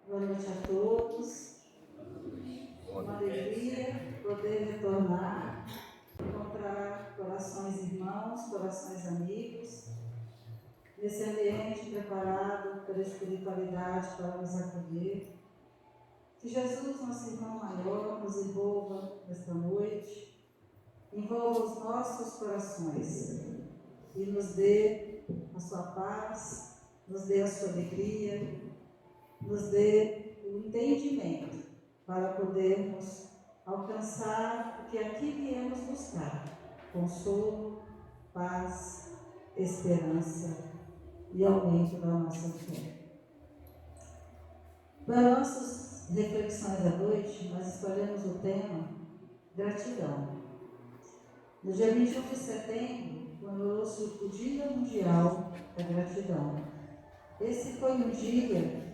Boa noite a todos. Uma alegria poder retornar, encontrar corações irmãos, corações amigos, nesse ambiente preparado pela espiritualidade para nos acolher. Que Jesus, nosso irmão maior, nos envolva nesta noite, envolva os nossos corações e nos dê a sua paz, nos dê a sua alegria, nos dê o entendimento para podermos alcançar o que aqui viemos buscar: consolo, paz, esperança e aumento da nossa fé. Para nossas reflexões da noite, nós escolhemos o tema gratidão. No dia 21 de setembro, comemorou-se o Dia Mundial da Gratidão. Esse foi um dia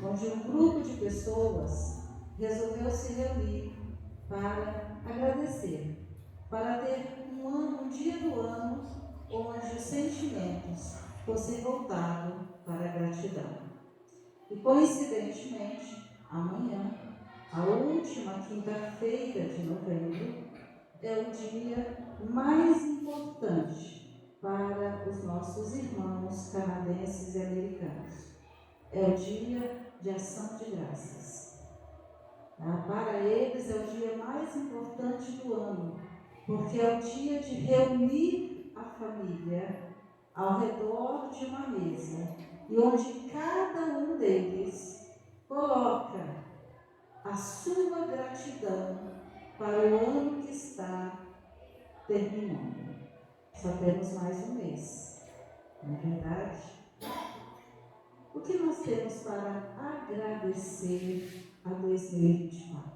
onde um grupo de pessoas resolveu se reunir para agradecer, para ter um dia do ano onde os sentimentos fossem voltados para a gratidão. E coincidentemente, amanhã, a última quinta-feira de novembro, é o dia mais importante para os nossos irmãos canadenses e americanos. É o dia de ação de graças. Para eles é o dia mais importante do ano, porque é o dia de reunir a família ao redor de uma mesa, e onde cada um deles coloca a sua gratidão para o ano que está terminando. Só temos mais um mês, não é verdade? O que nós temos para agradecer a 2024?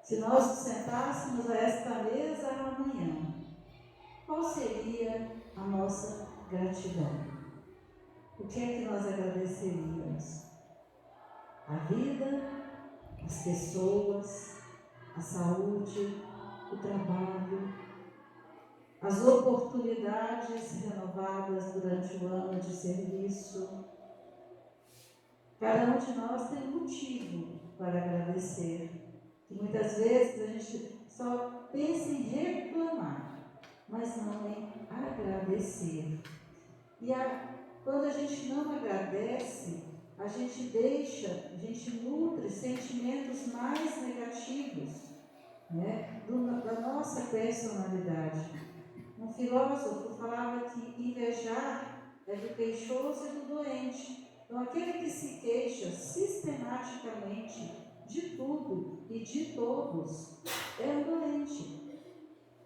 Se nós nos sentássemos a esta mesa amanhã, qual seria a nossa gratidão? O que é que nós agradeceríamos? A vida, as pessoas, a saúde, o trabalho, as oportunidades renovadas durante o ano de serviço. Cada um de nós tem um motivo para agradecer. Que muitas vezes a gente só pensa em reclamar, mas não em agradecer. E quando a gente não agradece, a gente nutre sentimentos mais negativos, né, da nossa personalidade. Um filósofo falava que invejar é do queixoso e do doente. Então, aquele que se queixa sistematicamente de tudo e de todos é um doente.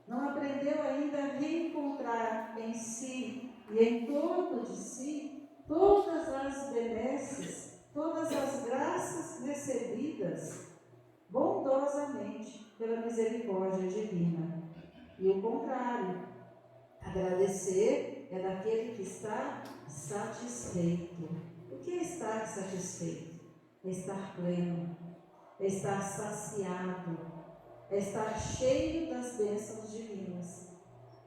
Não aprendeu ainda a reencontrar em si e em torno de si todas as benesses, todas as graças recebidas bondosamente pela misericórdia divina. E o contrário, agradecer é daquele que está satisfeito. O que é estar satisfeito? É estar pleno, é estar saciado, é estar cheio das bênçãos divinas.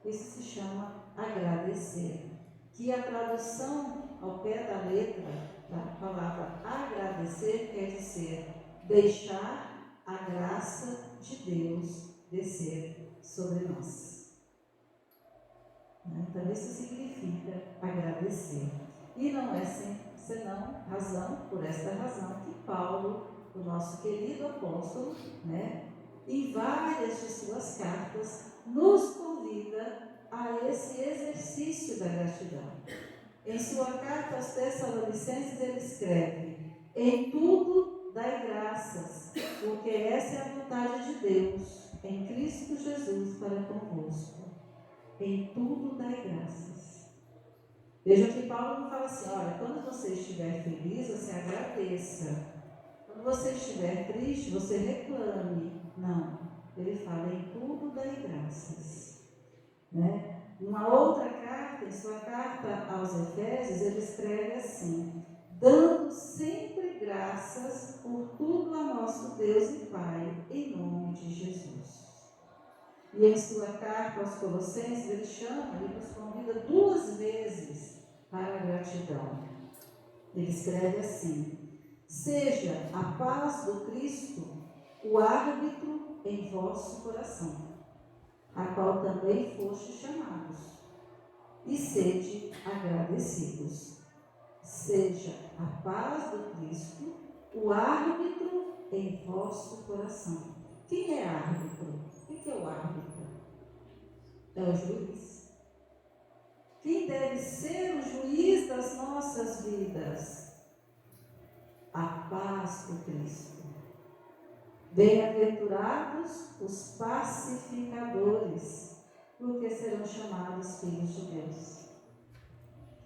Isso se chama agradecer. Que a tradução ao pé da letra da palavra agradecer quer dizer deixar a graça de Deus descer sobre nós. Então isso significa agradecer. E não é senão por esta razão, que Paulo, o nosso querido apóstolo, em várias de suas cartas, nos convida a esse exercício da gratidão. Em sua carta aos Tessalonicenses ele escreve: em tudo dai graças, porque essa é a vontade de Deus, em Cristo Jesus para convosco. Em tudo dai graças. Veja que Paulo não fala assim: olha, quando você estiver feliz, você agradeça. Quando você estiver triste, você reclame. Não. Ele fala: em tudo dai graças. Uma outra carta, em sua carta aos Efésios, ele escreve assim: dando sempre graças por tudo a nosso Deus e Pai, em nome de Jesus. E em sua carta aos Colossenses, ele nos convida 2 vezes para a gratidão. Ele escreve assim: seja a paz do Cristo o árbitro em vosso coração, a qual também fostes chamados, e sede agradecidos. Seja a paz do Cristo o árbitro em vosso coração. Quem é árbitro? O que é o árbitro? É o juiz. Quem deve ser o juiz das nossas vidas? A paz do Cristo. Bem-aventurados os pacificadores, porque serão chamados filhos de Deus.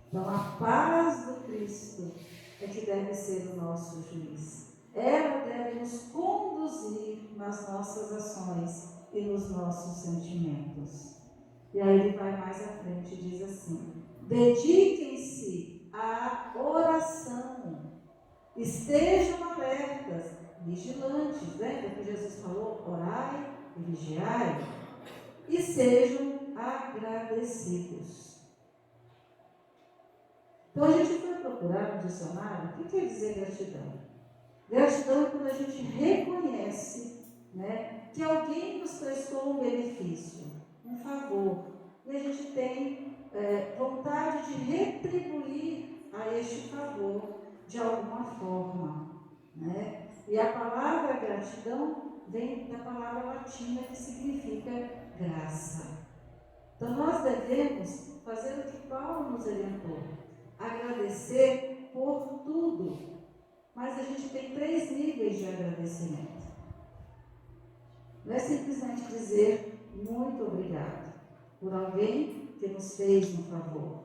Então, a paz do Cristo é que deve ser o nosso juiz. Ela deve nos conduzir nas nossas ações e nos nossos sentimentos. E aí ele vai mais à frente e diz assim: dediquem-se à oração, estejam alertas, vigilantes. Lembra que Jesus falou? Orai e vigiai, e sejam agradecidos. Então a gente foi procurar no dicionário o que quer dizer gratidão. Gratidão é quando a gente reconhece, né, que alguém nos prestou um benefício, um favor, e a gente tem vontade de retribuir a este favor de alguma forma, né? E a palavra gratidão vem da palavra latina que significa graça. Então nós devemos fazer o que Paulo nos orientou: agradecer por tudo. Mas a gente tem 3 níveis de agradecimento. Não é simplesmente dizer muito obrigado por alguém que nos fez um favor.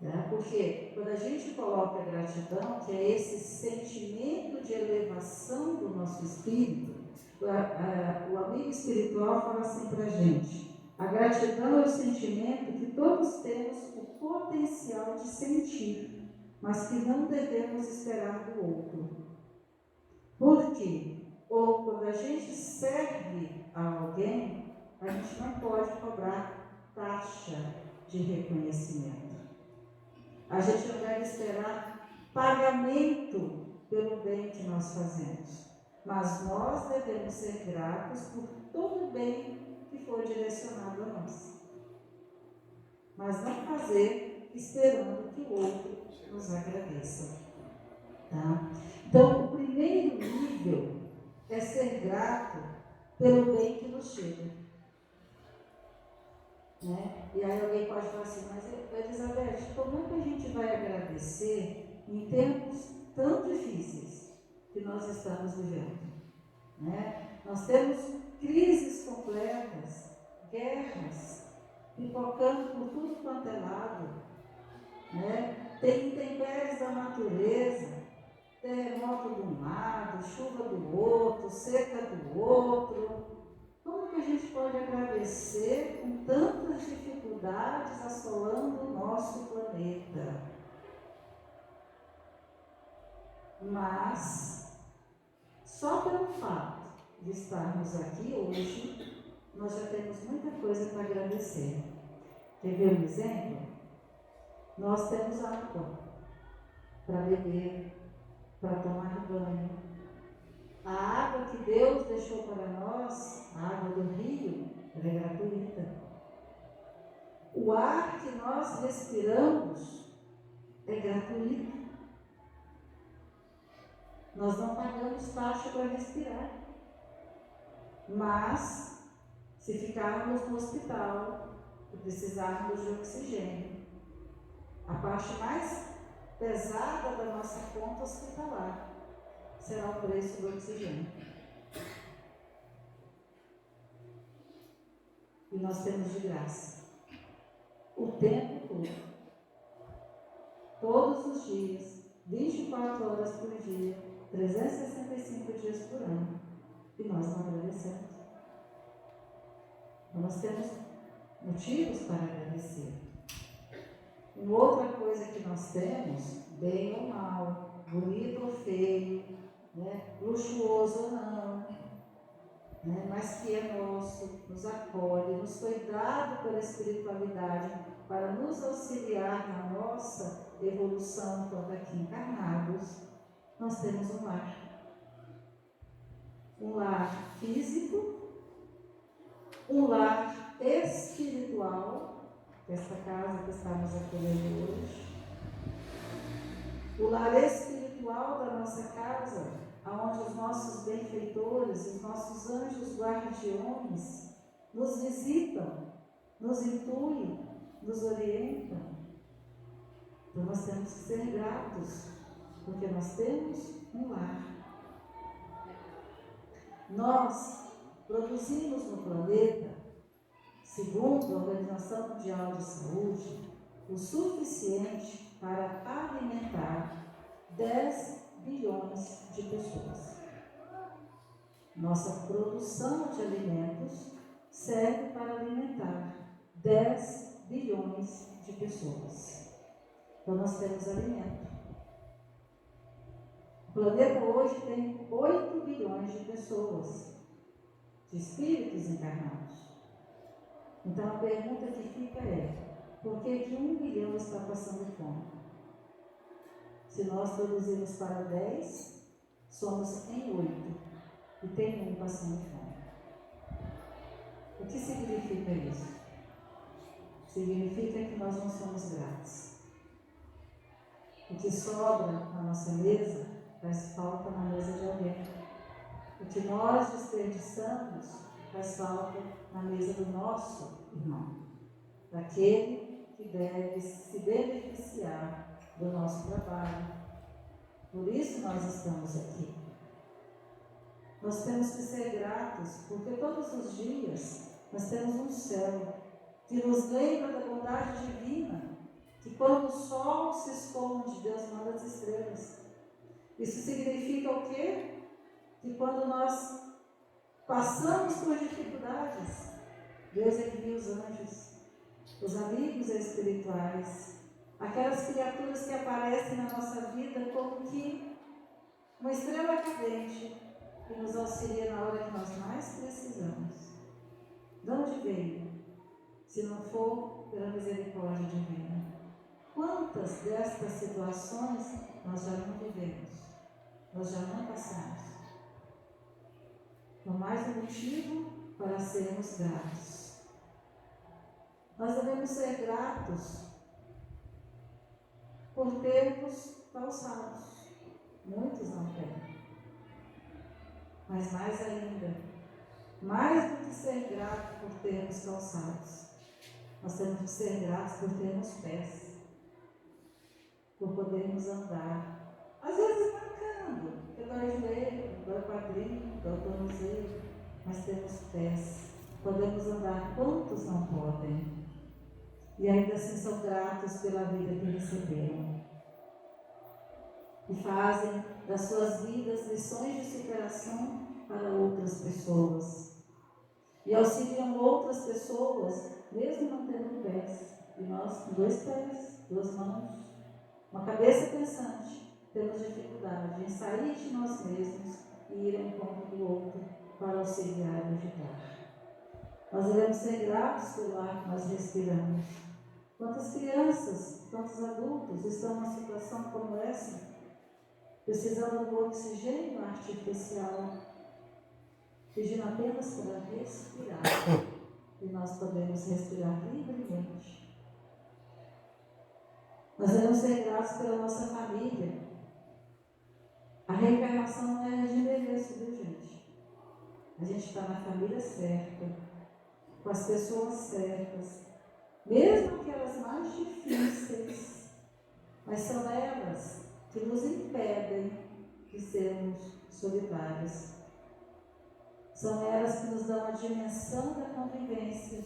Né? Porque quando a gente coloca a gratidão, que é esse sentimento de elevação do nosso espírito, o amigo espiritual fala assim para a gente: a gratidão é o sentimento que todos temos o potencial de sentir, mas que não devemos esperar do outro. Por quê? Ou quando a gente serve a alguém, a gente não pode cobrar taxa de reconhecimento. A gente não deve esperar pagamento pelo bem que nós fazemos. Mas nós devemos ser gratos por todo o bem que foi direcionado a nós. Mas não fazer esperando que o outro nos agradeça. Tá? Então, o primeiro nível é ser grato pelo bem que nos chega. Né? E aí alguém pode falar assim: mas Elizabeth, como é que a gente vai agradecer em tempos tão difíceis que nós estamos vivendo? Né? Nós temos crises completas, guerras, pipocando por tudo quanto é lado. Né? Tem intempéries da natureza, terremoto de um lado, chuva do outro, seca do outro. Como que a gente pode agradecer com tantas dificuldades assolando o nosso planeta? Mas, só pelo fato de estarmos aqui hoje, nós já temos muita coisa para agradecer. Quer ver um exemplo? Nós temos água para beber, para tomar banho. A água que Deus deixou para nós, a água do rio, ela é gratuita. O ar que nós respiramos é gratuito. Nós não pagamos taxa para respirar. Mas, se ficarmos no hospital e precisarmos de oxigênio, a parte mais pesada da nossa conta hospitalar será o preço do oxigênio. E nós temos de graça. O tempo todo. Todos os dias, 24 horas por dia, 365 dias por ano. E nós não agradecemos. Nós temos motivos para agradecer. Uma outra coisa que nós temos, bem ou mal, bonito ou feio, né, luxuoso ou não, né, mas que é nosso, nos acolhe, nos foi dado pela espiritualidade para nos auxiliar na nossa evolução quando aqui encarnados, nós temos um lar. Um lar físico, um lar espiritual, esta casa que estamos acolhendo hoje. O lar espiritual da nossa casa, onde os nossos benfeitores, os nossos anjos guardiões nos visitam, nos intuem, nos orientam. Então nós temos que ser gratos, porque nós temos um lar. Nós produzimos no planeta, segundo a Organização Mundial de Saúde, o suficiente para alimentar 10 bilhões de pessoas. Nossa produção de alimentos serve para alimentar 10 bilhões de pessoas. Então nós temos alimento. O planeta hoje tem 8 bilhões de pessoas, de espíritos encarnados. Então a pergunta que fica é: por que 1 bilhão está passando fome? Se nós produzimos para 10, somos em 8 e tem um passando fome. O que significa isso? Significa que nós não somos gratos. O que sobra na nossa mesa faz falta na mesa de alguém. O que nós desperdiçamos faz falta na mesa do nosso irmão, daquele que deve se beneficiar do nosso trabalho. Por isso nós estamos aqui. Nós temos que ser gratos, porque todos os dias nós temos um céu que nos lembra da bondade divina, que quando o sol se esconde, Deus manda as estrelas. Isso significa o quê? Que quando nós passamos por dificuldades, Deus envia os anjos, os amigos espirituais, aquelas criaturas que aparecem na nossa vida como que uma estrela cadente que nos auxilia na hora que nós mais precisamos. De onde veio? Se não for pela misericórdia divina. Quantas destas situações nós já não vivemos? Nós já não passamos? Por mais um motivo para sermos gratos. Nós devemos ser gratos por termos calçados. Muitos não têm. Mas mais ainda, mais do que ser grato por termos calçados, nós temos que ser gratos por termos pés, por podermos andar. Às vezes marcando, porque dói o joelho, dói o quadril, dói o tornozelo, mas temos pés, podemos andar. Quantos não podem? E ainda assim são gratos pela vida que receberam. E fazem das suas vidas lições de superação para outras pessoas. E auxiliam outras pessoas, mesmo não tendo pés. E nós, com 2 pés, 2 mãos, uma cabeça pensante, temos dificuldade em sair de nós mesmos e ir ao encontro do outro para auxiliar e ajudar. Nós devemos ser gratos pelo ar que nós respiramos. Quantas crianças, quantos adultos estão numa situação como essa, precisando do oxigênio artificial, pedindo apenas para respirar, e nós podemos respirar livremente. Nós devemos ser gratos pela nossa família. A reencarnação não é de endereço, viu, gente? A gente está na família certa, com as pessoas certas, mesmo aquelas mais difíceis, mas são elas que nos impedem de sermos solidários. São elas que nos dão a dimensão da convivência.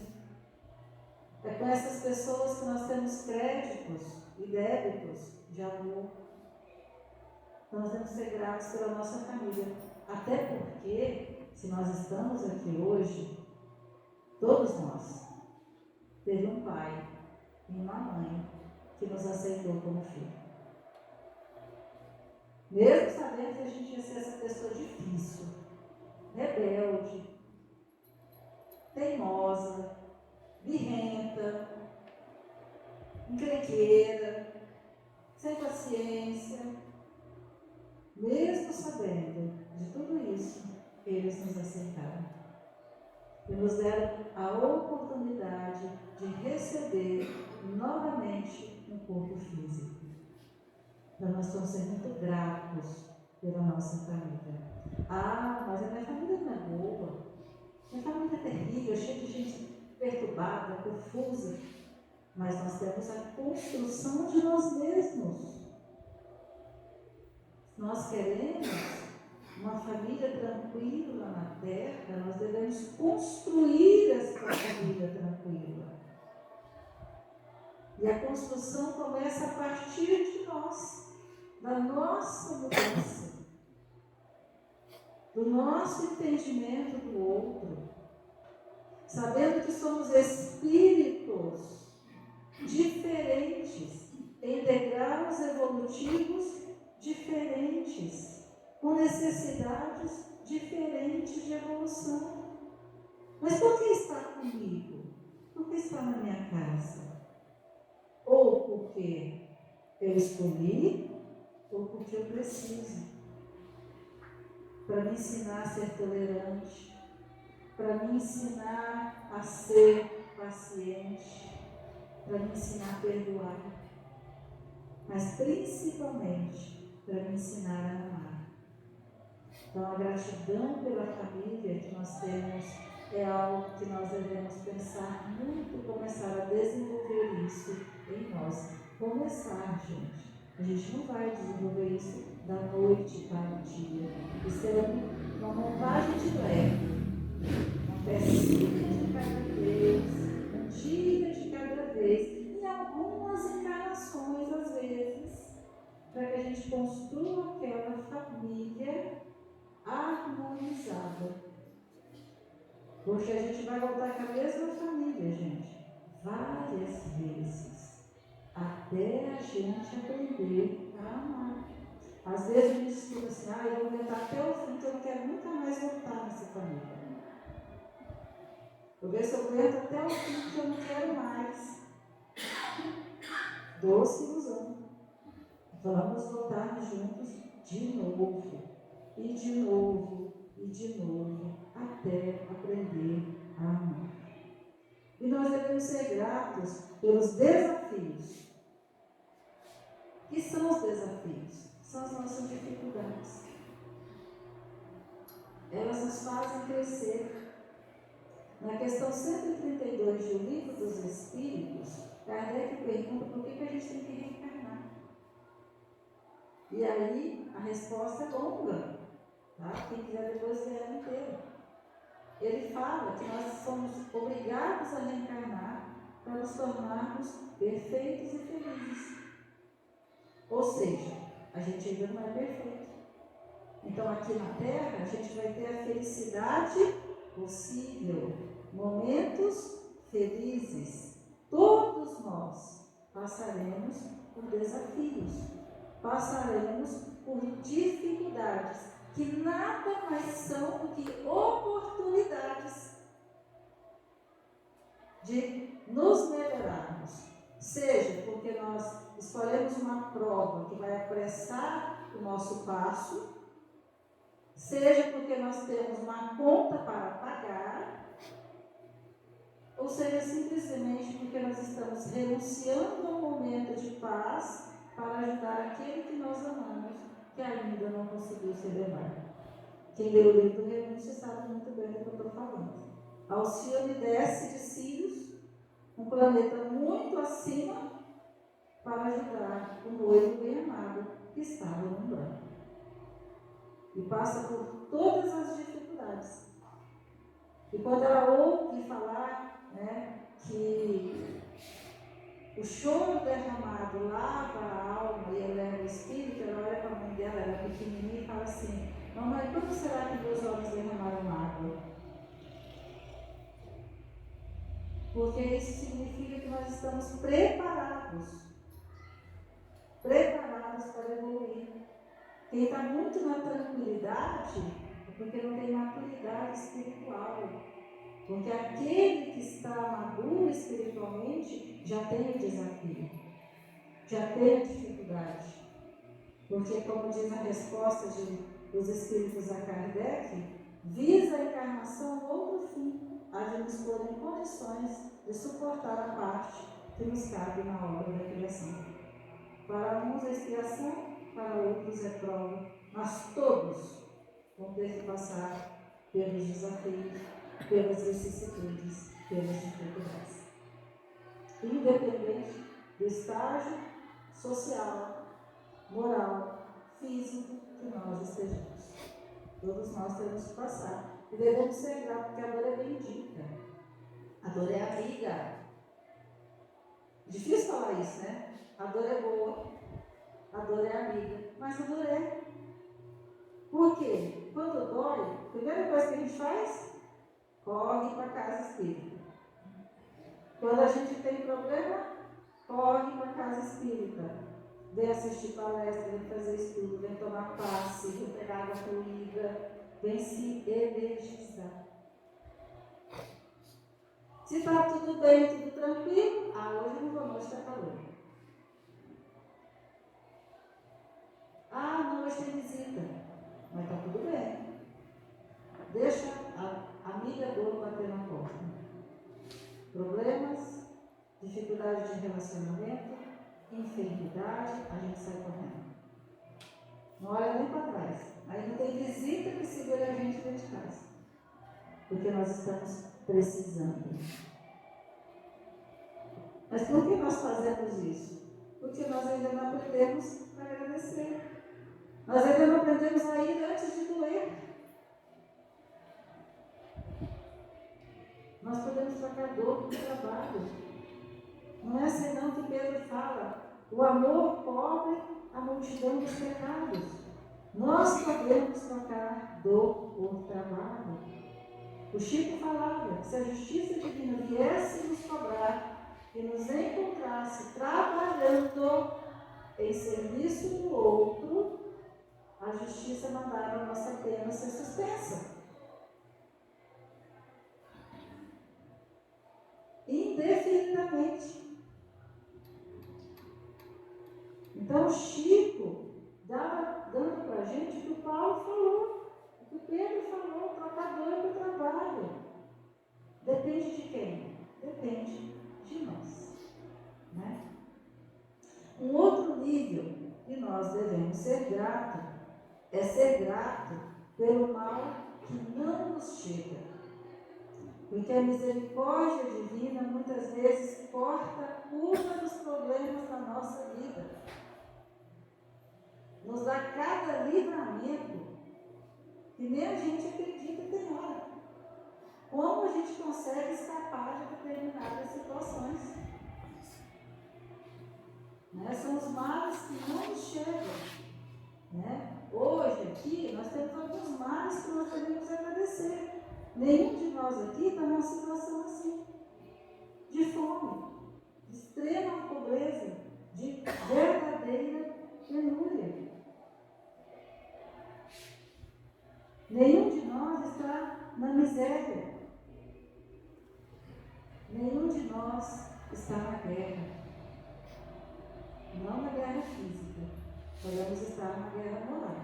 É com essas pessoas que nós temos créditos e débitos de amor. Então, nós temos que ser gratos pela nossa família. Até porque, se nós estamos aqui hoje, todos nós, teve um pai e uma mãe que nos aceitou como filho. Mesmo sabendo que a gente ia ser essa pessoa difícil, rebelde, teimosa, birrenta, encrenqueira, sem paciência, mesmo sabendo de tudo isso, eles nos aceitaram e nos deram a oportunidade de receber novamente um corpo físico. Então nós estamos sendo muito gratos pela nossa família. Ah, mas a minha família não é boa, minha família é terrível, cheia de gente perturbada, confusa. Mas nós temos a construção de nós mesmos. Nós queremos uma família tranquila na terra, nós devemos construir essa família tranquila. E a construção começa a partir de nós, da nossa mudança, do nosso entendimento do outro, sabendo que somos espíritos diferentes, em degraus evolutivos diferentes, com necessidades diferentes de evolução. Mas por que está comigo? Por que está na minha casa? Ou porque eu escolhi, ou porque eu preciso. Para me ensinar a ser tolerante, para me ensinar a ser paciente, para me ensinar a perdoar, mas principalmente para me ensinar a amar. Então a gratidão pela família que nós temos é algo que nós devemos pensar muito, começar a desenvolver isso em nós. Começar, gente. A gente não vai desenvolver isso da noite para o dia. Isso é uma montagem de leve. Uma pecinha de cada vez, um dia de cada vez, em algumas encarnações às vezes, para que a gente construa aquela família harmonizada. Porque a gente vai voltar com a mesma família, gente, várias vezes, até a gente aprender a amar. Às vezes a gente escuta assim, eu vou aguentar até o fim, que eu não quero nunca mais voltar nessa família. Vou ver se eu aguento até o fim, que eu não quero mais. Doce ilusão. Vamos voltar juntos de novo. E de novo, e de novo, até aprender a amar. E nós devemos ser gratos pelos desafios. Que são os desafios? São as nossas dificuldades. Elas nos fazem crescer. Na questão 132 do Livro dos Espíritos, Kardec pergunta por que a gente tem que reencarnar. E aí a resposta é longa, tá? Quem quiser depois ler ela inteira. Ele fala que nós somos obrigados a reencarnar para nos tornarmos perfeitos e felizes. Ou seja, a gente ainda não é perfeito. Então aqui na Terra a gente vai ter a felicidade possível, momentos felizes. Todos nós passaremos por desafios, passaremos por dificuldades, que nada mais são do que oportunidades de nos melhorarmos. Seja porque nós escolhemos uma prova que vai apressar o nosso passo, seja porque nós temos uma conta para pagar, ou seja, simplesmente porque nós estamos renunciando a um momento de paz para ajudar aquele que nós amamos, que ainda não conseguiu se elevar. Quem leu o livro do Renúncio sabe muito bem do que eu estou falando. Alcione desce de Sirius, um planeta muito acima, para ajudar o noivo bem amado que estava no umbral. E passa por todas as dificuldades. E quando ela ouve falar, que o choro derramado lava a alma e eleva o espírito, ela olha para a mãe dela, ela é pequenininha, e fala assim: mamãe, como será que meus olhos derramaram água? Porque isso significa que nós estamos preparados para evoluir. Quem está muito na tranquilidade é porque não tem maturidade espiritual. Porque aquele que está maduro espiritualmente já tem o desafio. já tenha dificuldade. Porque, como diz a resposta dos espíritos a Kardec, visa a encarnação no outro fim, a de nos pôr em condições de suportar a parte que nos cabe na obra da criação. Para uns é expiação, para outros é prova, mas todos vão ter que passar pelos desafios, pelas vicissitudes, pelas dificuldades. Independente do estágio social, moral, físico que nós estejamos. Todos nós temos que passar. E devemos ser gratos, porque a dor é bendita. A dor é amiga. Difícil falar isso, né? A dor é boa, a dor é amiga, mas a dor é. Por quê? Quando dói, a primeira coisa que a gente faz, corre para a casa espírita. Quando a gente tem problema, corre para a casa espírita. Vem assistir palestra, vem fazer estudo, vem tomar passe, vem pegar água fluida, vem se energizar. Se está tudo bem, tudo tranquilo, hoje não vou mais estar calor. Não, hoje tem visita, mas está tudo bem. Deixa a amiga dor bater na porta. Problemas, dificuldade de relacionamento, enfermidade, a gente sai correndo. Não olha nem para trás. Aí não tem visita que segure a gente dentro de casa. Porque nós estamos precisando. Mas por que nós fazemos isso? Porque nós ainda não aprendemos a agradecer. Nós ainda não aprendemos a ir antes de doer. Nós podemos trocar dor com trabalho. Não é assim não que Pedro fala. O amor cobre a multidão dos pecados. Nós podemos trocar dor por trabalho. O Chico falava que se a justiça divina viesse nos cobrar e nos encontrasse trabalhando em serviço do outro, a justiça mandava a nossa pena ser suspensa. Indefinidamente. Então, o Chico dando para a gente o que o Paulo falou, o que o Pedro falou, trocador do trabalho. Depende de quem? Depende de nós. Né? Um outro nível que nós devemos ser gratos é ser grato pelo mal que não nos chega. Porque a misericórdia divina muitas vezes corta a curva dos problemas da nossa vida. Nos dá cada livramento que nem a gente acredita que tem hora. Como a gente consegue escapar de determinadas situações? Né? São os males que não nos chegam. Né? Hoje aqui nós temos alguns males que nós devemos agradecer. Nenhum de nós aqui está numa situação assim, de fome, de extrema pobreza, de verdadeira penúria. Nenhum de nós está na miséria. Nenhum de nós está na guerra. Não na guerra física. Podemos estar na guerra moral,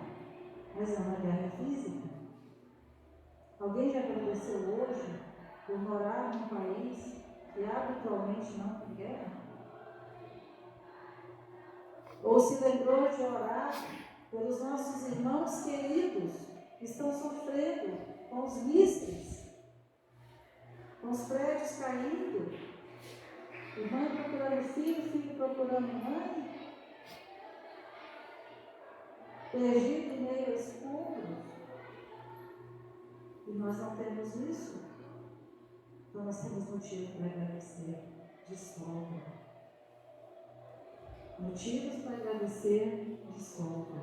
mas não na guerra física. Alguém já agradeceu hoje por morar num país que habitualmente não tem guerra? Ou se lembrou de orar pelos nossos irmãos queridos que estão sofrendo com os mísseis, com os prédios caindo, e mãe procurando filho, filho procurando mãe, perdido em meio a escombros? E nós não temos isso. Então nós temos motivo para agradecer de sobra. Motivos para agradecer de sobra.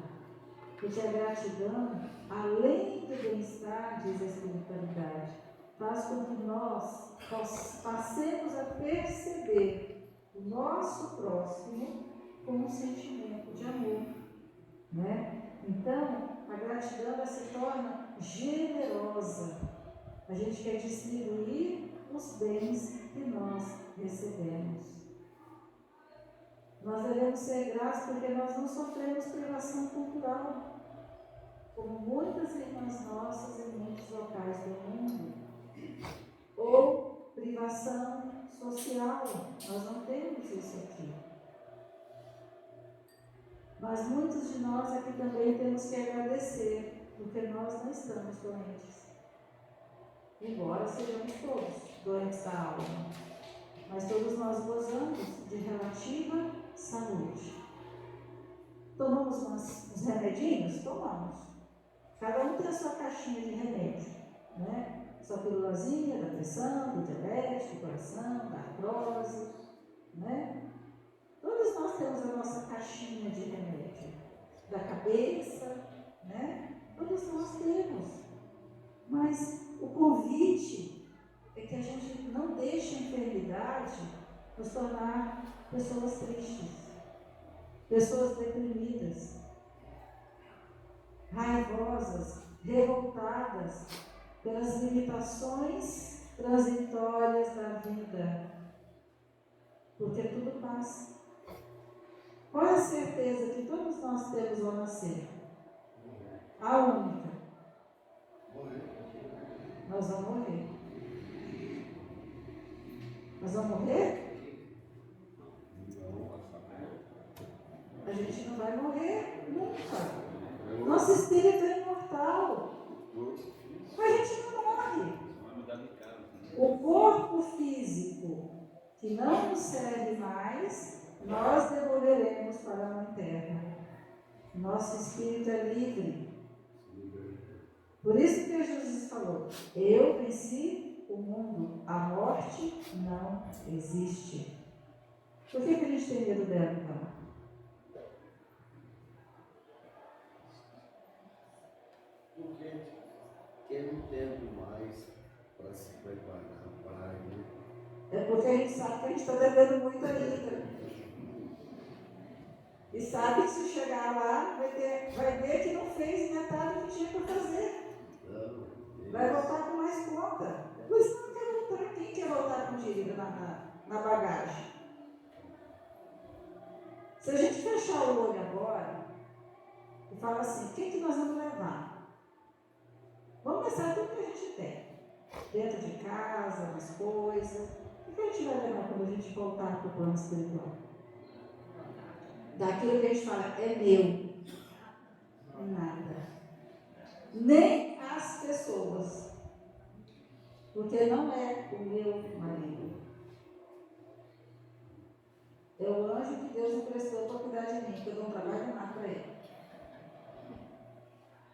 Porque a gratidão, além do bem-estar, diz a espiritualidade, faz com que nós passemos a perceber o nosso próximo com um sentimento de amor. Né? Então, a gratidão ela se torna generosa. A gente quer distribuir os bens que nós recebemos. Nós devemos ser gratos porque nós não sofremos privação cultural, como muitas irmãs nossas em muitos locais do mundo, ou privação social. Nós não temos isso aqui. Mas muitos de nós aqui também temos que agradecer, porque nós não estamos doentes. Embora sejamos todos doentes da alma, mas todos nós gozamos de relativa saúde. Tomamos uns remedinhos? Tomamos. Cada um tem a sua caixinha de remédio, né? Sua pílulazinha da pressão, do diabetes, do coração, da artrose, né? Todos nós temos a nossa caixinha de remédio, da cabeça, né? Todos nós temos. Mas o convite é que a gente não deixe a enfermidade nos tornar pessoas tristes, pessoas deprimidas, raivosas, revoltadas pelas limitações transitórias da vida, porque tudo passa. Qual é a certeza que todos nós temos ao nascer? A única. Nós vamos morrer. Nós vamos morrer? A gente não vai morrer nunca. Nosso espírito é imortal. A gente não morre. O corpo físico que não nos serve mais, nós devolveremos para a mãe terra. Nosso espírito é livre. Por isso que Jesus falou: eu venci o mundo, a morte não existe. Por que a gente tem medo dela então? Porque eu não tenho mais para se preparar para ir. É porque a gente sabe que a gente está devendo muito ainda. E sabe que se chegar lá, vai ver que não fez metade do que tinha para fazer. Vai voltar com mais conta. Pois não quer voltar. Quem quer voltar com dívida na bagagem? Se a gente fechar o olho agora e falar assim, o que nós vamos levar? Vamos pensar tudo que a gente tem. Dentro de casa, nas coisas. O que a gente vai levar quando a gente voltar para o plano espiritual? Daquilo que a gente fala, é meu. Nada. Nem as pessoas. Porque não é o meu marido. É o anjo que Deus emprestou para cuidar de mim, porque eu não trabalho nada para ele.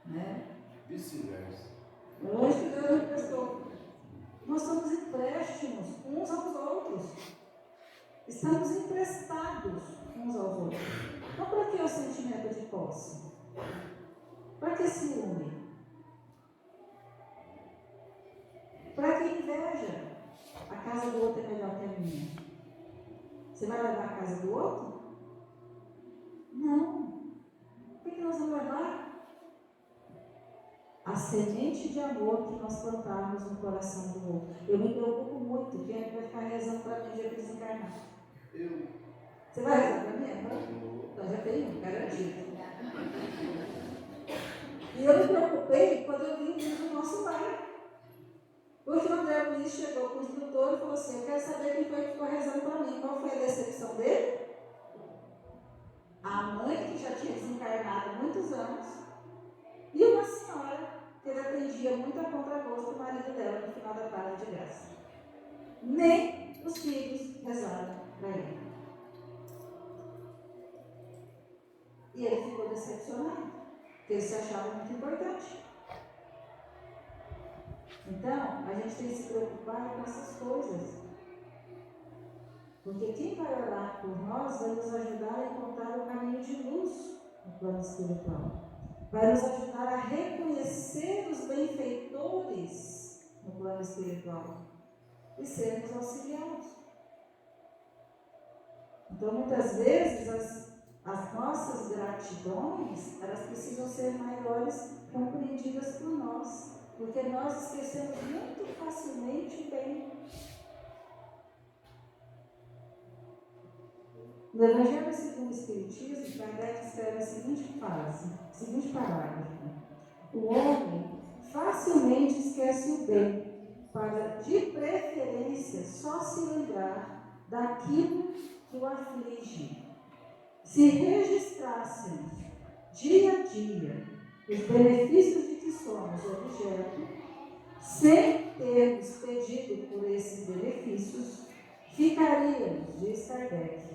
Né? Vice-versa. É o anjo que Deus emprestou. Nós somos empréstimos uns aos outros. Estamos emprestados uns aos outros. Então, para que o sentimento de posse? Para que ciúme? Para que inveja? A casa do outro é melhor que a minha. Você vai levar a casa do outro? Não. O que nós vamos levar? A semente de amor que nós plantarmos no coração do outro. Eu me preocupo muito. Quem é que vai ficar rezando para mim dia que desencarnar? Eu. Você vai rezar para mim? Então já tenho, garantido. E eu me preocupei quando eu vi o livro do nosso lar. Porque o André Luiz chegou com o instrutor e falou assim: eu quero saber quem foi que ficou rezando para mim. Qual foi a decepção dele? A mãe, que já tinha desencarnado há muitos anos, e uma senhora que ele atendia muito a contragosto do marido dela no final da tarde de graça. Nem os filhos rezaram para ele. E ele ficou decepcionado, porque ele se achava muito importante. Então, a gente tem que se preocupar com essas coisas. Porque quem vai orar por nós vai nos ajudar a encontrar o caminho de luz no plano espiritual. Vai nos ajudar a reconhecer os benfeitores no plano espiritual e sermos auxiliados. Então, muitas vezes, as nossas gratidões, elas precisam ser maiores, compreendidas por nós. Porque nós esquecemos muito facilmente o bem. No Evangelho segundo o Espiritismo, Kardec escreve a seguinte parágrafo: o homem facilmente esquece o bem, para, de preferência, só se lembrar daquilo que o aflige. Se registrássemos dia a dia os benefícios de que somos objeto, sem termos pedido por esses benefícios, ficaríamos, diz Kardec,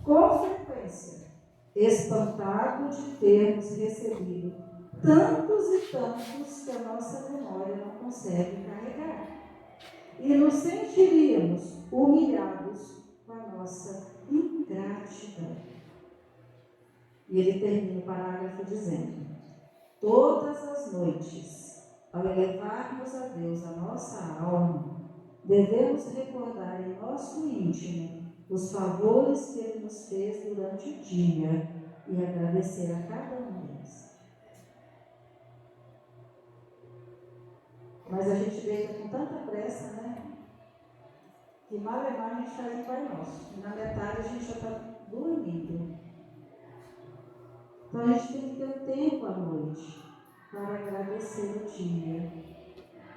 com frequência, espantados de termos recebido tantos e tantos que a nossa memória não consegue carregar. E nos sentiríamos humilhados com a nossa ingratidão. E ele termina o parágrafo dizendo: todas as noites, ao elevarmos a Deus a nossa alma, devemos recordar em nosso íntimo os favores que Ele nos fez durante o dia e agradecer a cada um deles. Mas a gente deita com tanta pressa, né? Que mal é mal a gente faz um Pai Nosso. E na metade a gente já está dormindo. Então a gente tem que ter um tempo à noite para agradecer o dia,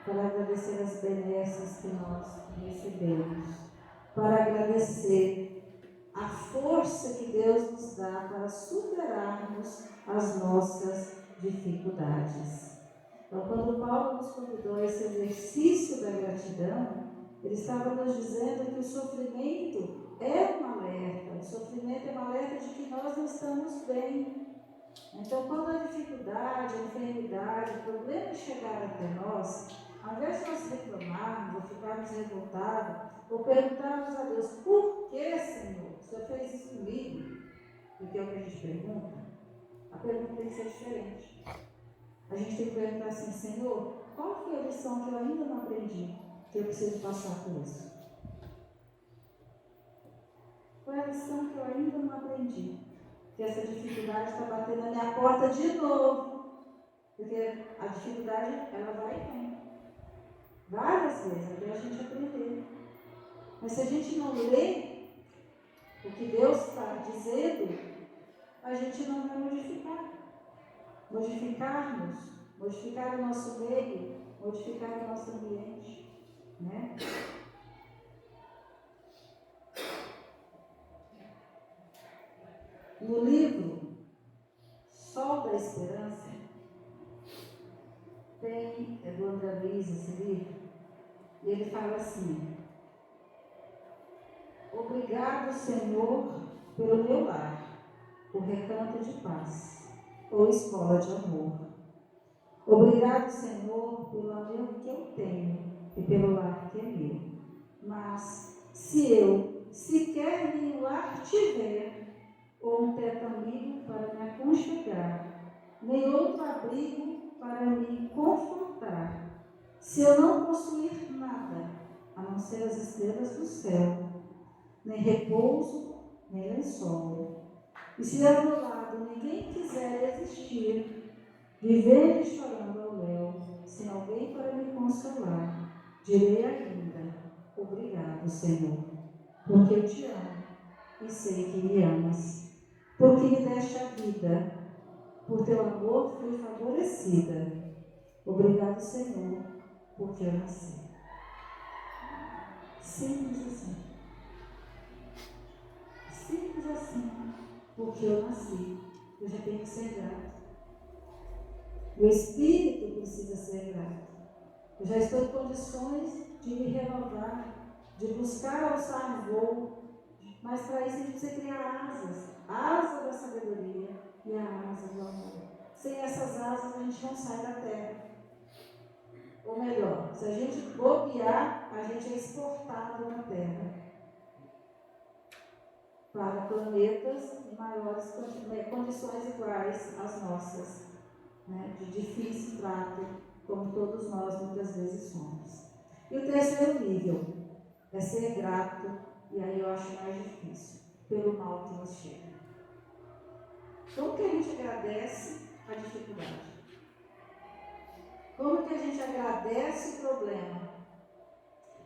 para agradecer as benesses que nós recebemos, para agradecer a força que Deus nos dá para superarmos as nossas dificuldades. Então, quando Paulo nos convidou a esse exercício da gratidão, ele estava nos dizendo que o sofrimento é um alerta, o sofrimento é um alerta de que nós não estamos bem. Então, quando a dificuldade, a enfermidade, o problema chegar até nós, ao invés de nós reclamarmos ou ficarmos revoltados, ou perguntarmos a Deus: por que, Senhor, o Senhor fez isso comigo? Porque é o que a gente pergunta. A pergunta tem que ser diferente. A gente tem que perguntar assim: Senhor, qual foi a lição que eu ainda não aprendi, que eu preciso passar por isso? Qual é a lição que eu ainda não aprendi? Que essa dificuldade está batendo na minha porta de novo. Porque a dificuldade, ela vai e vem. Várias vezes, até a gente aprender. Mas se a gente não lê o que Deus está dizendo, a gente não vai modificar. Modificar o nosso meio, modificar o nosso ambiente. Né? No livro Sol da Esperança, tem, é do André Luiz esse livro, e ele fala assim: obrigado, Senhor, pelo meu lar, o recanto de paz, ou escola de amor. Obrigado, Senhor, pelo amor que eu tenho e pelo lar que é meu. Mas, se eu sequer nenhum lar tiver, ou um teto amigo para me aconchegar, nem outro abrigo para me confortar, se eu não possuir nada, a não ser as estrelas do céu, nem repouso, nem lençol, e se ao meu lado ninguém quiser existir, vivendo e chorando ao léu, sem alguém para me consolar, direi ainda: obrigado, Senhor, porque eu te amo e sei que me amas, porque me deste a vida, por teu amor fui favorecida. Obrigado, Senhor, porque eu nasci. Simples assim. Simples assim, porque eu nasci. Eu já tenho que ser grato. O espírito precisa ser grato. Eu já estou em condições de me renovar, de buscar alçar voo, mas para isso a gente precisa criar asas, asa da sabedoria e a asa do amor. Sem essas asas a gente não sai da terra. Ou melhor, se a gente bobear, a gente é exportado na terra para planetas em maiores condições iguais às nossas, né, de difícil trato, como todos nós muitas vezes somos. E o terceiro nível é ser grato, e aí eu acho mais difícil, pelo mal que nos chega. Como que a gente agradece a dificuldade? Como que a gente agradece o problema?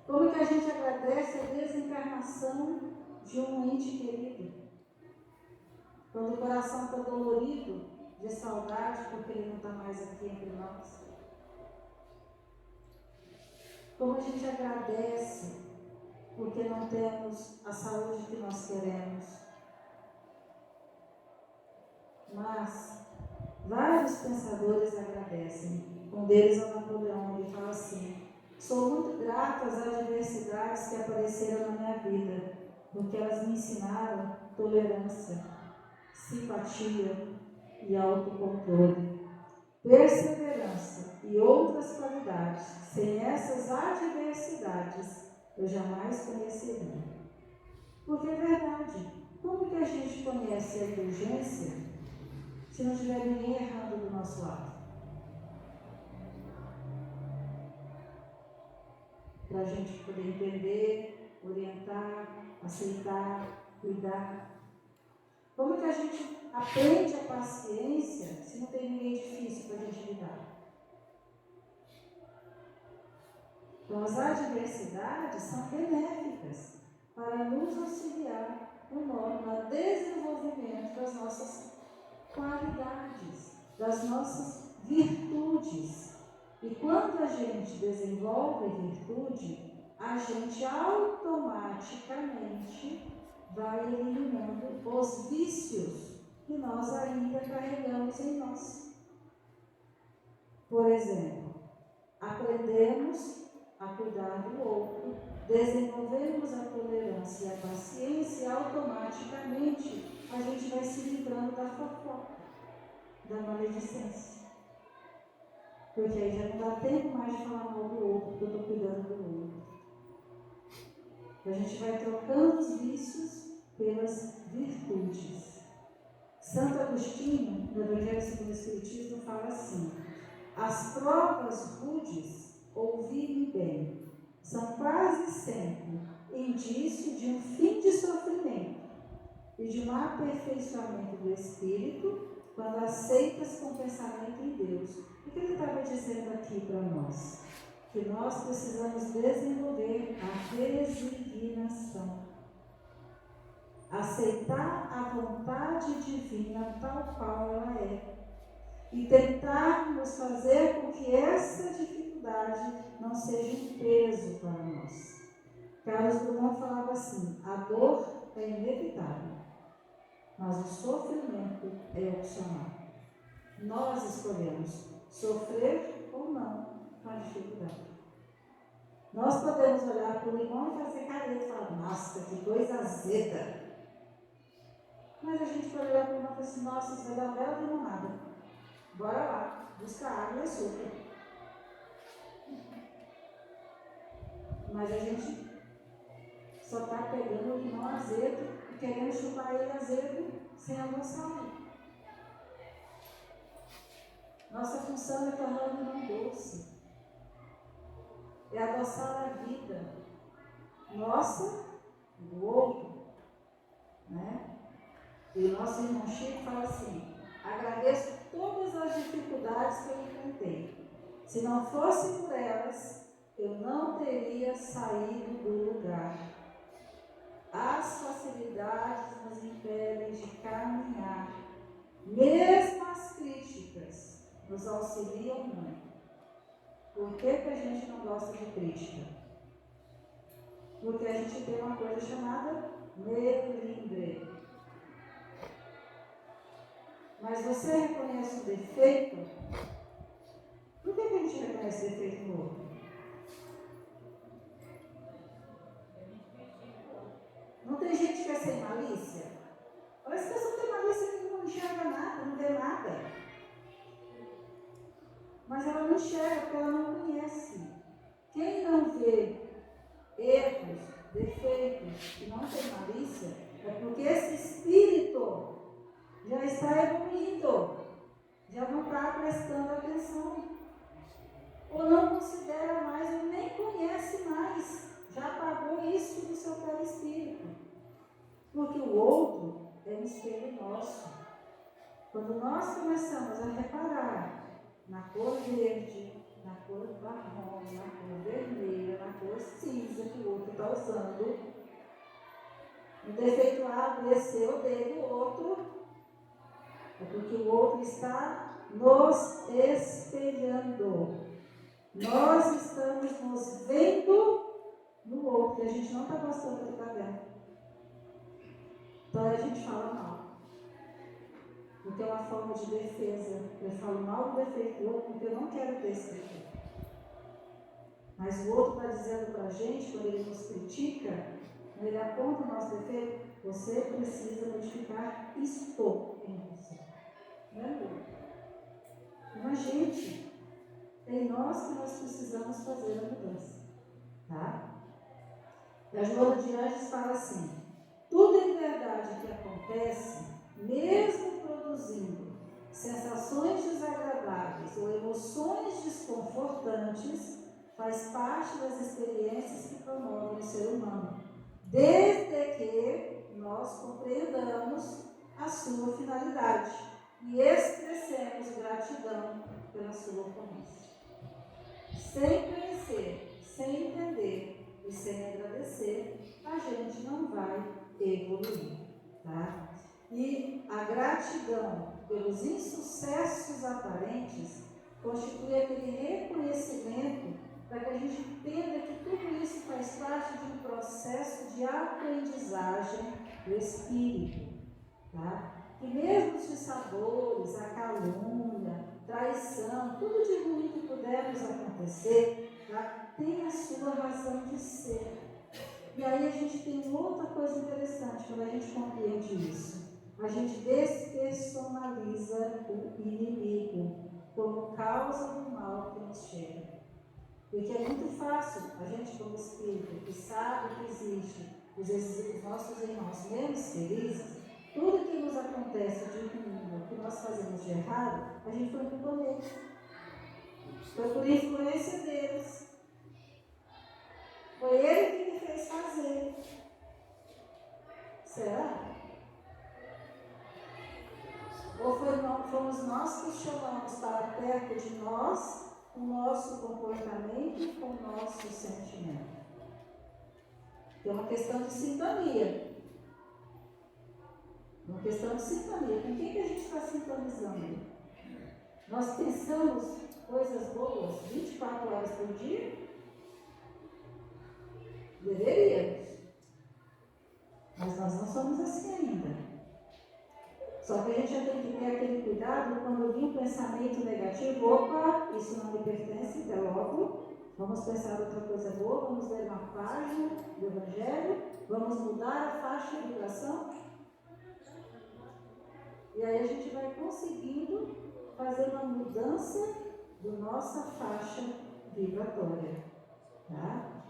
Como que a gente agradece a desencarnação de um ente querido? Quando o coração está dolorido de saudade porque ele não está mais aqui entre nós. Como a gente agradece porque não temos a saúde que nós queremos. Mas vários pensadores agradecem. Um deles é o Napoleão, ele fala assim: sou muito grato às adversidades que apareceram na minha vida, porque elas me ensinaram tolerância, simpatia e autocontrole, perseverança e outras qualidades. Sem essas adversidades, eu jamais conheceria. Porque é verdade, como que a gente conhece a indulgência se não tiver ninguém errando do nosso lado? Para a gente poder entender, orientar, aceitar, cuidar. Como que a gente aprende a paciência se não tem ninguém difícil para a gente lidar? Então, as adversidades são benéficas para nos auxiliar no desenvolvimento das nossas qualidades, das nossas virtudes. E quando a gente desenvolve virtude, a gente automaticamente vai eliminando os vícios que nós ainda carregamos em nós. Por exemplo, aprendemos a cuidar do outro, desenvolvemos a tolerância e a paciência e automaticamente a gente vai se livrando da fofoca, da maledicência. Porque aí já não dá tempo mais de falar mal do outro, porque eu estou cuidando do outro. A gente vai trocando os vícios pelas virtudes. Santo Agostinho, no Evangelho segundo o Espiritismo, fala assim: as provas rudes, ouvi-me bem, são quase sempre indício de um fim de sofrimento e de um aperfeiçoamento do espírito quando aceitas com pensamento em Deus. O que ele estava dizendo aqui para nós? Que nós precisamos desenvolver a resignação. Aceitar a vontade divina tal qual ela é. E tentarmos fazer com que essa dificuldade não seja um peso para nós. Carlos Drummond falava assim: a dor é inevitável, mas o sofrimento é opcional. Nós escolhemos sofrer ou não com a dificuldade. Nós podemos olhar para o limão e fazer careta e falar: nossa, que coisa azeda. Mas a gente pode olhar para o limão e falar assim: nossa, isso vai dar uma bela limonada. Bora lá, busca água e açúcar. Mas a gente só está pegando o limão azedo e querendo chupar ele azedo sem avançar. Nossa função é tornar o limão doce. É adoçar a vida nossa e do outro. Né? E o nosso irmão Chico fala assim: agradeço todas as dificuldades que eu enfrentei. Se não fosse por elas, eu não teria saído do lugar. As facilidades nos impedem de caminhar. Mesmo as críticas nos auxiliam muito. Por que a gente não gosta de crítica? Porque a gente tem uma coisa chamada melindre. Mas você reconhece o defeito? Por que a gente reconhece o defeito no outro? Não tem gente que é sem malícia? Olha, essa pessoa tem malícia que não enxerga nada, não vê nada. Mas ela não enxerga porque ela não conhece. Quem não vê erros, defeitos e não tem malícia, é porque esse espírito já está evoluindo, já não está prestando atenção, ou não considera mais, ou nem conhece mais, já apagou isso do seu perispírito, porque o outro é um espelho nosso. Quando nós começamos a reparar na cor verde, na cor marrom, na cor vermelha, na cor cinza que o outro está usando, o defeito A, B, C ou D do outro, É porque o outro está nos espelhando. Nós estamos nos vendo no outro, e a gente não está gostando de estar dentro. Então a gente fala mal. Porque é uma forma de defesa. Eu falo mal do defeito do outro porque eu não quero ter esse defeito. Mas o outro está dizendo para a gente, quando ele nos critica, quando ele aponta o nosso defeito, você precisa modificar isto em você. Não é eu. Não a gente. É nós que nós precisamos fazer a mudança. Tá? E a Joana de Anjos fala assim: tudo em verdade que acontece, mesmo produzindo sensações desagradáveis ou emoções desconfortantes, faz parte das experiências que promovem o ser humano, desde que nós compreendamos a sua finalidade e expressemos gratidão pela sua ocorrência. Sem conhecer, sem entender e sem agradecer, a gente não vai evoluir, tá? E a gratidão pelos insucessos aparentes constitui aquele reconhecimento para que a gente entenda que tudo isso faz parte de um processo de aprendizagem do espírito, tá? Que mesmo os dissabores, a calúnia, traição, tudo de ruim que puder nos acontecer, tá? Tem a sua razão de ser. E aí a gente tem outra coisa interessante quando a gente compreende isso. A gente despersonaliza o inimigo como causa do mal que nos chega. Porque é muito fácil a gente, como espírito, que sabe que existe os nossos irmãos menos felizes, tudo que nos acontece de ruim, o que nós fazemos de errado, a gente foi culpa deles. Foi por influência deles. Foi ele que me fez fazer. Será? Ou fomos nós que chamamos para perto de nós o nosso comportamento e o nosso sentimento? É uma questão de sintonia. Uma questão de sintonia. Com quem que a gente está sintonizando? Nós pensamos coisas boas 24 horas por dia? Deveríamos. Mas nós não somos assim ainda. Só que a gente já tem que ter aquele cuidado quando vir um pensamento negativo. Opa, isso não me pertence, até logo. Vamos pensar outra coisa boa, vamos ler uma página do Evangelho, vamos mudar a faixa de vibração. E aí a gente vai conseguindo fazer uma mudança da nossa faixa vibratória. Tá?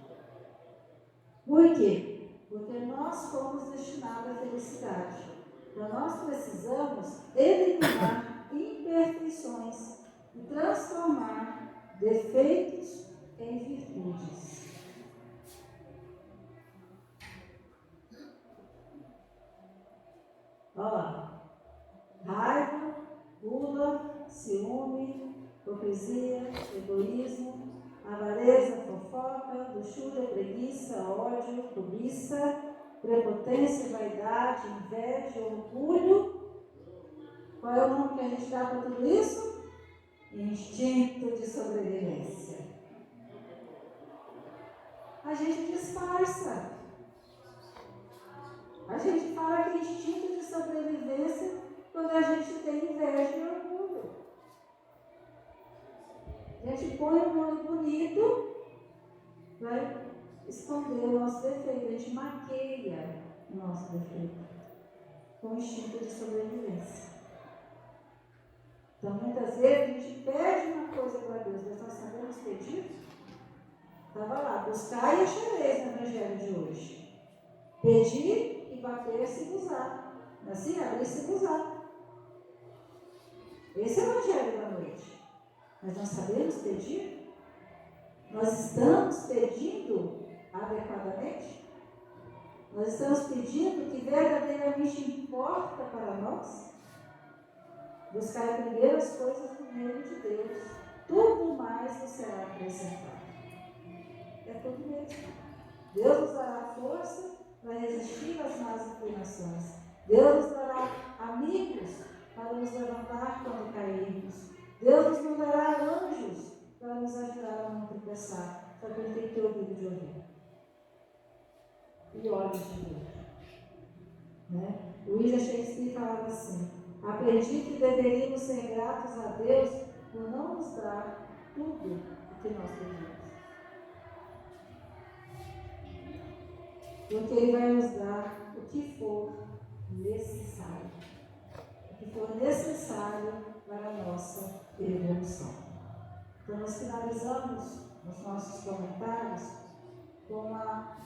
Por quê? Porque nós fomos destinados à felicidade. Então nós precisamos eliminar imperfeições e transformar defeitos em virtudes. Olha lá. Raiva, gula, ciúme, hipocrisia, egoísmo, avareza, fofoca, luxúria, preguiça, ódio, cobiça, prepotência, vaidade, inveja, orgulho. Qual é o nome que a gente dá para tudo isso? Instinto de sobrevivência. A gente disfarça. A gente fala que é instinto de sobrevivência quando a gente tem inveja e orgulho. A gente põe um nome bonito para esconder o nosso defeito. A gente maqueia o nosso defeito com o instinto de sobrevivência. Então, muitas vezes a gente pede uma coisa para Deus, mas nós sabemos pedir. Estava lá, buscar e achareis no Evangelho de hoje. Pedir e bater se usar. Assim, abrir se usar. Esse é o Evangelho da noite. Mas nós sabemos pedir? Nós estamos pedindo adequadamente? Nós estamos pedindo o que verdadeiramente importa para nós? Buscar primeiro as coisas do reino de Deus. Tudo mais nos será acrescentado. É tudo mesmo. Deus nos dará força para resistir às más inclinações. Deus nos dará amigos para nos levantar quando cairmos. Deus nos mandará anjos para nos ajudar a não tropeçar. Só que ele tem que ter ouvido de ouvir e olhos de ver. Né? O William Shakespeare falava assim: aprendi que deveríamos ser gratos a Deus por não nos dar tudo o que nós pedimos. Porque Ele vai nos dar o que for necessário. O que for necessário para a nossa evolução. Então, nós finalizamos os nossos comentários com a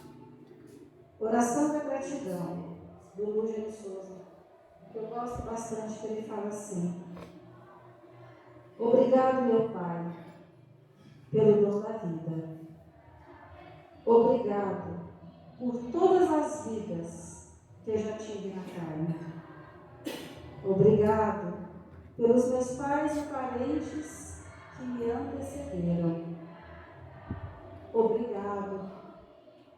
oração da gratidão do Lúcio Souza, que eu gosto bastante, que ele fala assim: obrigado, meu Pai, pelo dom da vida. Obrigado por todas as vidas que eu já tive na carne. Obrigado pelos meus pais e parentes que me antecederam. Obrigado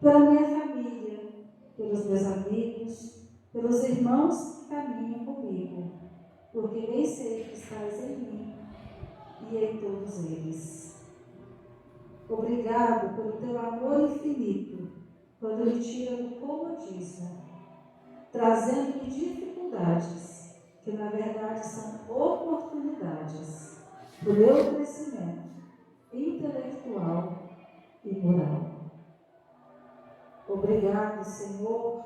pela minha família, pelos meus amigos, pelos irmãos que caminham comigo, porque nem sei que estás em mim e em todos eles. Obrigado pelo teu amor infinito, quando me tira do comodismo, trazendo-me dificuldades, que na verdade são oportunidades para o meu crescimento intelectual e moral. Obrigado, Senhor,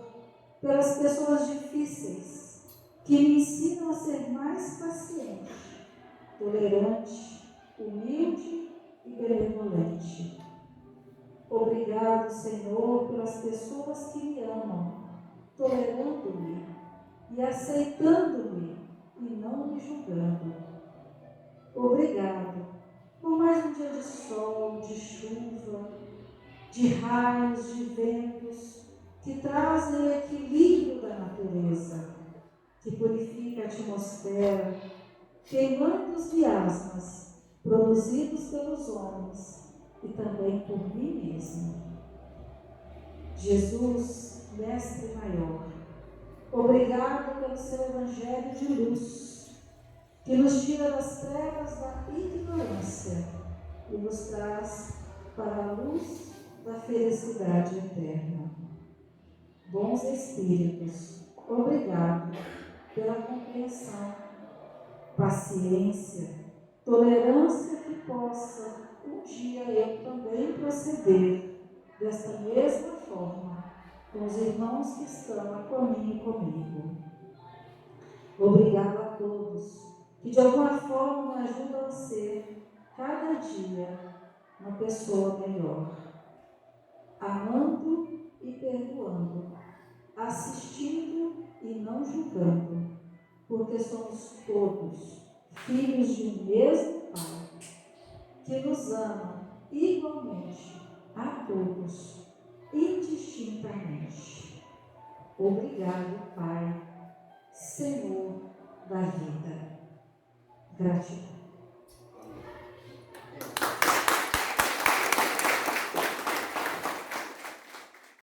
pelas pessoas difíceis que me ensinam a ser mais paciente, tolerante, humilde e benevolente. Obrigado, Senhor, pelas pessoas que me amam, tolerando-me e aceitando-me e não me julgando. Obrigado por mais um dia de sol, de chuva, de raios, de ventos, que trazem o equilíbrio da natureza, que purifica a atmosfera, queimando os miasmas produzidos pelos homens e também por mim mesmo. Jesus, Mestre Maior, obrigado pelo seu Evangelho de luz, que nos tira das trevas da ignorância e nos traz para a luz da felicidade eterna. Bons Espíritos, obrigado pela compreensão, paciência, tolerância que possa um dia eu também proceder desta mesma forma com os irmãos que estão a caminho comigo. Obrigado a todos que de alguma forma me ajudam a ser cada dia uma pessoa melhor, amando e perdoando, assistindo e não julgando, porque somos todos filhos de um mesmo Pai, que nos ama igualmente a todos, indistintamente. Obrigado, Pai, Senhor da vida. Gratidão.